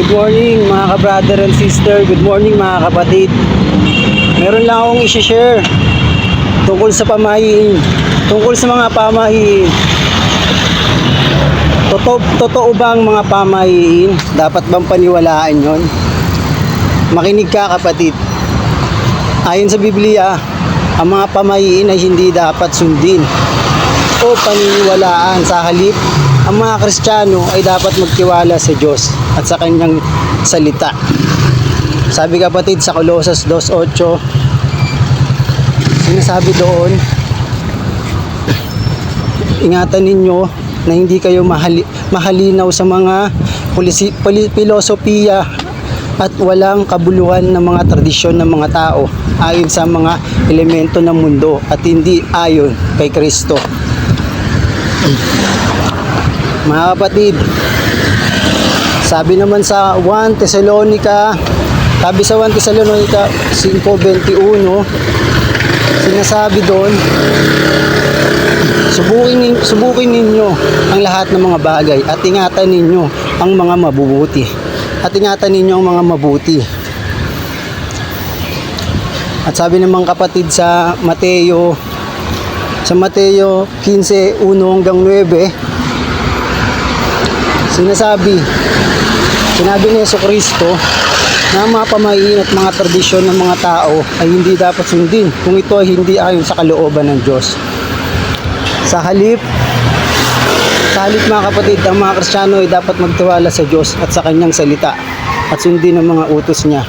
Good morning mga ka-brother and sister. Good morning mga kapatid. Meron lang akong i-share tungkol sa pamahiin. Tungkol sa mga pamahiin. Totoo ba ang mga pamahiin? Dapat bang paniwalaan yon? Makinig ka kapatid. Ayon sa Biblia, ang mga pamahiin ay hindi dapat sundin o paniniwalaan. Sa halip, ang mga Kristiyano ay dapat magtiwala sa Diyos at sa kanyang salita. Sabi kapatid sa Colosas 2:8, sinasabi doon, ingatan ninyo na hindi kayo mahalinaw sa mga filosofiya at walang kabuluhan ng mga tradisyon ng mga tao ayon sa mga elemento ng mundo at hindi ayon kay Kristo. Mga kapatid, sabi naman sa 1 Thessalonica 5:21, sinasabi doon, subukin ninyo ang lahat ng mga bagay at ingatan ninyo ang mga mabubuti. At sabi naman kapatid sa Mateo 15:1-9, sinabi ni Jesucristo na ang mga pamahiin at mga tradisyon ng mga tao ay hindi dapat sundin kung ito ay hindi ayon sa kalooban ng Diyos. Sa halip mga kapatid, ang mga Kristiyano ay dapat magtiwala sa Diyos at sa kanyang salita at sundin ang mga utos niya.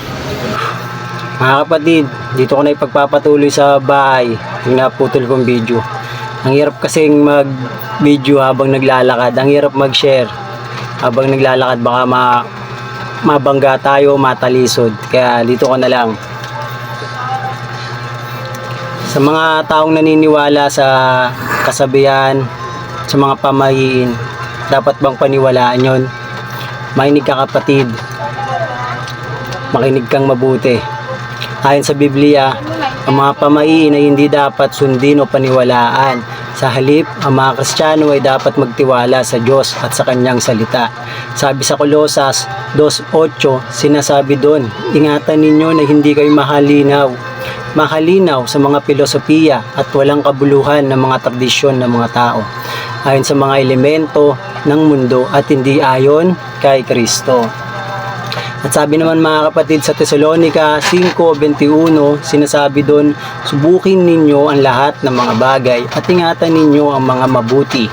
Mga kapatid, dito ko na ipagpapatuloy sa bahay yung naputol kong video. Ang hirap kasing mag-video habang naglalakad, ang hirap mag-share habang naglalakad, baka mabangga tayo, matalisod. Kaya dito ko na lang. Sa mga taong naniniwala sa kasabihan, sa mga pamahiin, dapat bang paniwalaan yon? Makinig ka kapatid, makinig kang mabuti. Ayon sa Biblia, ang mga pamahiin ay hindi dapat sundin o paniwalaan. Sa halip, ang mga Kristiyano ay dapat magtiwala sa Diyos at sa kanyang salita. Sabi sa Colosas 2:8, sinasabi doon, ingatan ninyo na hindi kayo mahalinaw sa mga filosofiya at walang kabuluhan ng mga tradisyon ng mga tao, ayon sa mga elemento ng mundo at hindi ayon kay Kristo. At sabi naman mga kapatid sa Thessalonica 5:21, sinasabi doon, subukin ninyo ang lahat ng mga bagay at ingatan ninyo ang mga mabuti.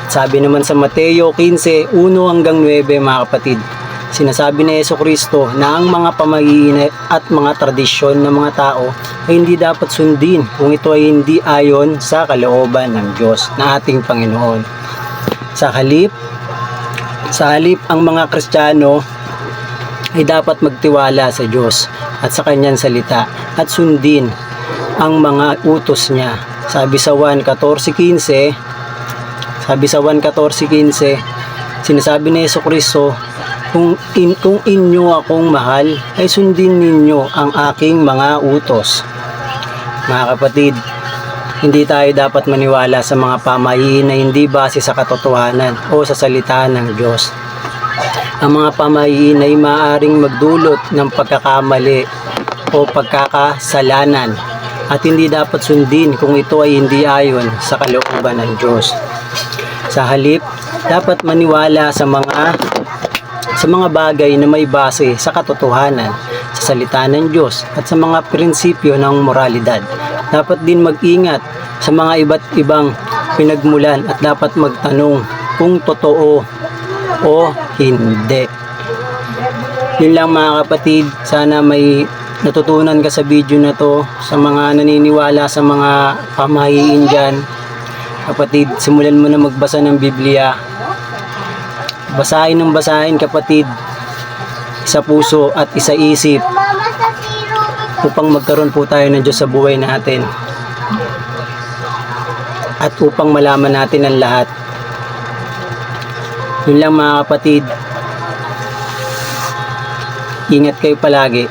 At sabi naman sa Mateo 15:1-9 mga kapatid, sinasabi ni Jesucristo na ang mga pamahiin at mga tradisyon ng mga tao ay hindi dapat sundin kung ito ay hindi ayon sa kalooban ng Diyos na ating Panginoon. Sa halip ang mga Kristiyano ay dapat magtiwala sa Diyos at sa kanyang salita at sundin ang mga utos niya. Sabi sa 1:14-15, sinasabi ni Jesucristo, kung inyo akong mahal, ay sundin ninyo ang aking mga utos. Mga kapatid, hindi tayo dapat maniwala sa mga pamahiin na hindi base sa katotohanan o sa salita ng Diyos. Ang mga pamahiin ay maaaring magdulot ng pagkakamali o pagkakasalanan at hindi dapat sundin kung ito ay hindi ayon sa kalooban ng Diyos. Sa halip, dapat maniwala sa mga bagay na may base sa katotohanan, sa salita ng Diyos at sa mga prinsipyo ng moralidad. Dapat din mag-ingat sa mga iba't ibang pinagmulan at dapat magtanong kung totoo o hindi. Yun lang mga kapatid, sana may natutunan ka sa video na to. Sa mga naniniwala sa mga pamahiin dyan, kapatid, simulan mo na magbasa ng Biblia. Basahin ng basahin kapatid, isa puso at isa isip, upang magkaroon po tayo ng Diyos sa buhay natin at upang malaman natin ang lahat. Yun lang mga kapatid, ingat kayo palagi.